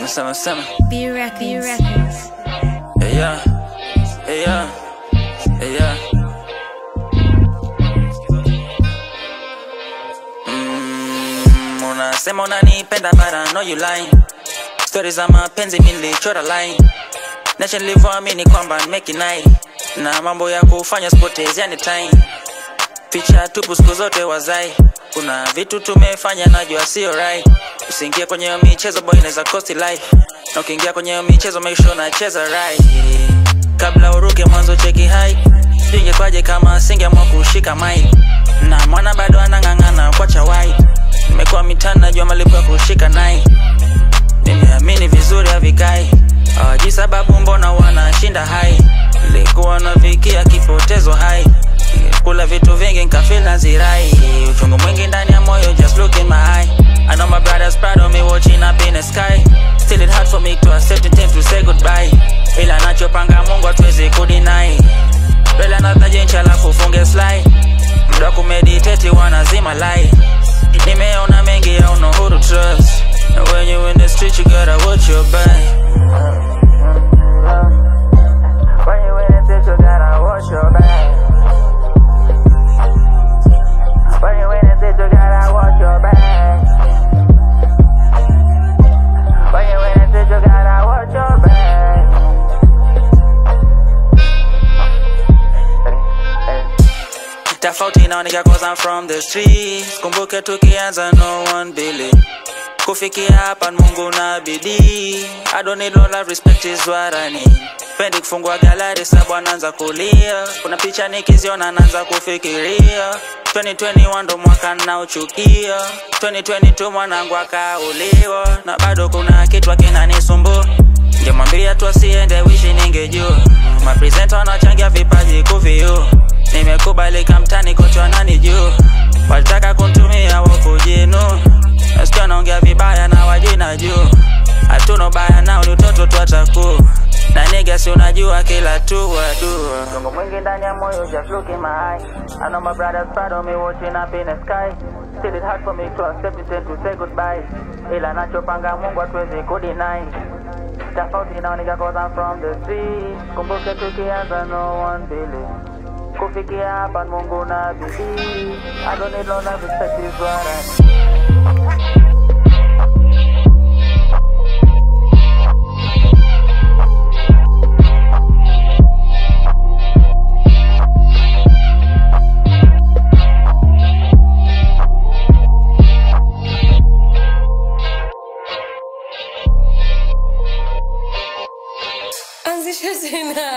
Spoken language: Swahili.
Summer. B Records. Hey yeah. Unasema unanipenda but I know you lying. Stories za mapenzi nilichora line. Nation nilivyoamini kwamba make it night. Na mambo ya kufanya spotezi anytime. Picha tupu siku zote wazai. Kuna vitu tumefanya najua sio right. Usiingie kwenye michezo boy inaweza cost life. Na ukiingia kwenye michezo make sure unacheza right. Kabla uruke mwanzo cheki high. Ingekwaje kama singeamua kushika mic. Na mwana bado anang'ang'ana kwa chawai. Nimekuwa mitani najua malipo ya kushika nai. Nimeamini vizuri havikai. Hawajui sababu mbona wanashinda hai. Nilikuwa nafikia kipotezo hai. Kula vitu vingi nikafeel nazirai. Uchungu mwingi ndani ya moyo just look in my eye. I know my brothers proud of me watching up in the sky. Still it hard for me to accept it and to say goodbye. Ila nachopanga Mungu hatuwezi kudeny. Bela nataje inshallah kufunge slide. Muda kumeditate wanazima lie. Nimeona mengi I don't know who to trust. And when you in the street you gotta watch your back. When you in the street you gotta watch your back. When you in the street you gotta watch your back. When you in the street you gotta watch your back. Tofauti inaoneka cause I'm from the streets. Kumbuke tukianza no one believe. Kufikia hapa Mungu na bidii. I don't need all love, respect is what I need. Pendi kufungua gallery sababu anaanza kulia. Kuna picha nikiziona naanza kufikiria. 2021 ndo mwaka ninaochukia. 2022 mwanangu akauliwa. Na bado kuna kitu kinanisumbua. Ningemwambia tu asiende wish ningejua. Mapresenter wanachangia vipaji kuvio. Nimekubalika mtani kote wananijua. Walitaka kuntumia wakujinu. Nasikia naongea vibaya na wajina juu. Hatuna baya nao ni utoto tu ataku. Na nigga si unajua kila tu wadua. Mungu mwingi ndani ya moyo just look in my eye. I know my brothers proud of me watching up in the sky. Still it hard for me to accept it and to say goodbye. Ila nachopanga Mungu hatuwezi kudeny. Tofauti inaoneka cause I'm from the street. Kumbuke tukianza no one believe. Kufikia hapa Mungu na bidii. I don't need no love, respect is what I need. Anzisha tena.